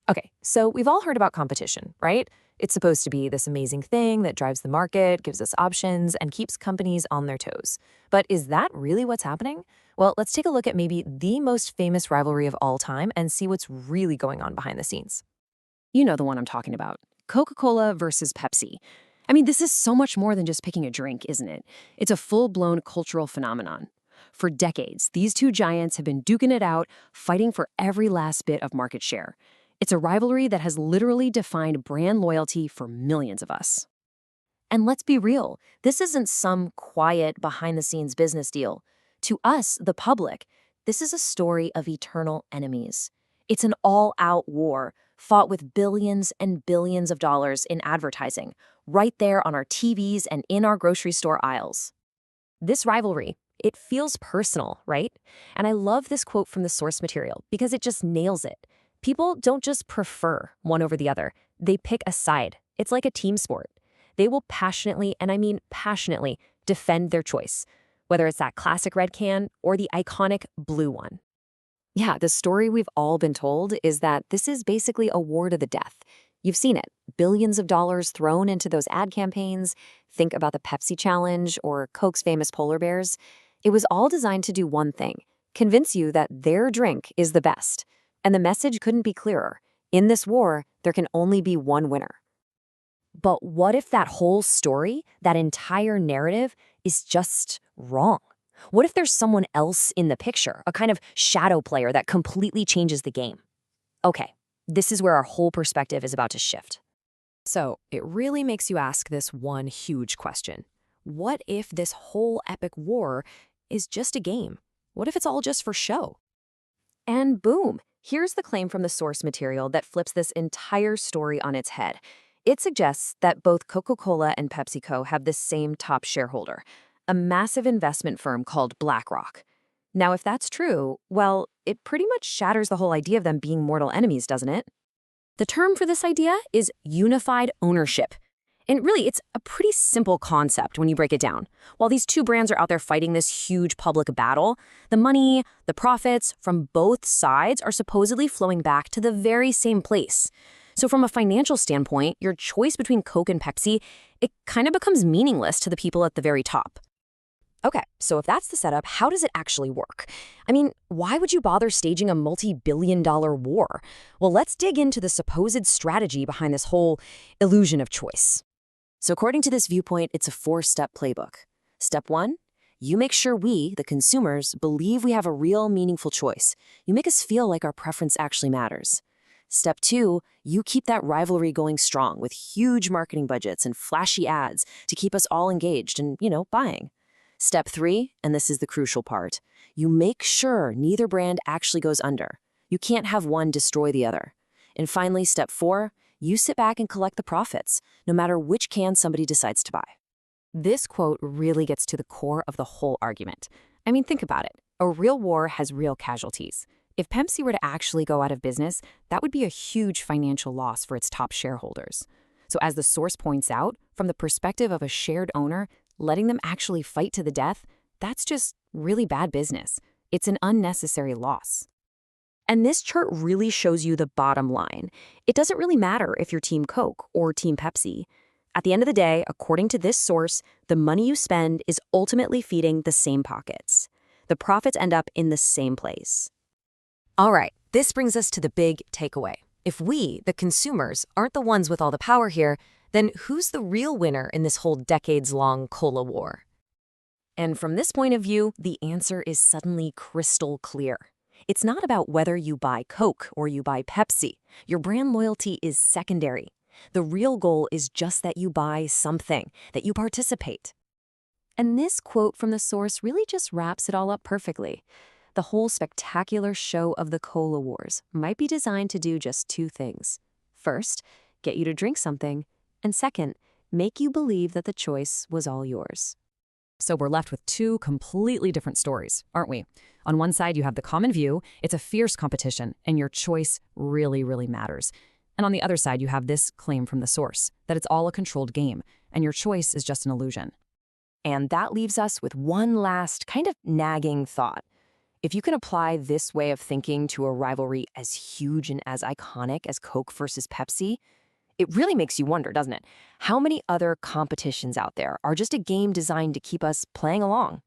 Okay, so we've all heard about competition, right? It's supposed to be this amazing thing that drives the market, gives us options, and keeps companies on their toes. But is that really what's happening? Well, let's take a look at maybe the most famous rivalry of all time and see what's really going on behind the scenes. You know the one I'm talking about. Coca-Cola versus Pepsi. I mean, this is so much more than just picking a drink, isn't it? It's a full-blown cultural phenomenon. For decades, these two giants have been duking it out, fighting for every last bit of market share. It's a rivalry that has literally defined brand loyalty for millions of us. And let's be real, this isn't some quiet, behind the scenes business deal. To us, the public, this is a story of eternal enemies. It's an all out war fought with billions and billions of dollars in advertising, right there on our TVs and in our grocery store aisles. This rivalry, it feels personal, right? And I love this quote from the source material because it just nails it. People don't just prefer one over the other, they pick a side. It's like a team sport. They will passionately, and I mean passionately, defend their choice, whether it's that classic red can or the iconic blue one. Yeah, the story we've all been told is that this is basically a war to the death. You've seen it. Billions of dollars thrown into those ad campaigns. Think about the Pepsi challenge or Coke's famous polar bears. It was all designed to do one thing, convince you that their drink is the best. And the message couldn't be clearer. In this war, there can only be one winner. But what if that whole story, that entire narrative, is just wrong? What if there's someone else in the picture, a kind of shadow player that completely changes the game? Okay, this is where our whole perspective is about to shift. So it really makes you ask this one huge question. What if this whole epic war is just a game? What if it's all just for show? And boom, here's the claim from the source material that flips this entire story on its head. It suggests that both Coca-Cola and PepsiCo have the same top shareholder, a massive investment firm called BlackRock. Now, if that's true, well, it pretty much shatters the whole idea of them being mortal enemies, doesn't it? The term for this idea is unified ownership. And really, it's a pretty simple concept when you break it down. While these two brands are out there fighting this huge public battle, the money, the profits from both sides are supposedly flowing back to the very same place. So from a financial standpoint, your choice between Coke and Pepsi, it kind of becomes meaningless to the people at the very top. Okay, so if that's the setup, how does it actually work? I mean, why would you bother staging a multi-billion-dollar war? Well, let's dig into the supposed strategy behind this whole illusion of choice. So according to this viewpoint, it's a four-step playbook. Step one, you make sure we, the consumers, believe we have a real, meaningful choice. You make us feel like our preference actually matters. Step two, you keep that rivalry going strong with huge marketing budgets and flashy ads to keep us all engaged and, buying. Step three, and this is the crucial part, you make sure neither brand actually goes under. You can't have one destroy the other. And finally, step four, you sit back and collect the profits, no matter which can somebody decides to buy. This quote really gets to the core of the whole argument. I mean, think about it. A real war has real casualties. If Pepsi were to actually go out of business, that would be a huge financial loss for its top shareholders. So as the source points out, from the perspective of a shared owner, letting them actually fight to the death, that's just really bad business. It's an unnecessary loss. And this chart really shows you the bottom line. It doesn't really matter if you're Team Coke or Team Pepsi. At the end of the day, according to this source, the money you spend is ultimately feeding the same pockets. The profits end up in the same place. All right, this brings us to the big takeaway. If we, the consumers, aren't the ones with all the power here, then who's the real winner in this whole decades-long cola war? And from this point of view, the answer is suddenly crystal clear. It's not about whether you buy Coke or you buy Pepsi. Your brand loyalty is secondary. The real goal is just that you buy something, that you participate. And this quote from the source really just wraps it all up perfectly. The whole spectacular show of the cola wars might be designed to do just two things. First, get you to drink something, and second, make you believe that the choice was all yours. So we're left with two completely different stories, aren't we? On one side, you have the common view, it's a fierce competition, and your choice really, really matters. And on the other side, you have this claim from the source, that it's all a controlled game, and your choice is just an illusion. And that leaves us with one last kind of nagging thought. If you can apply this way of thinking to a rivalry as huge and as iconic as Coke versus Pepsi, it really makes you wonder, doesn't it? How many other competitions out there are just a game designed to keep us playing along?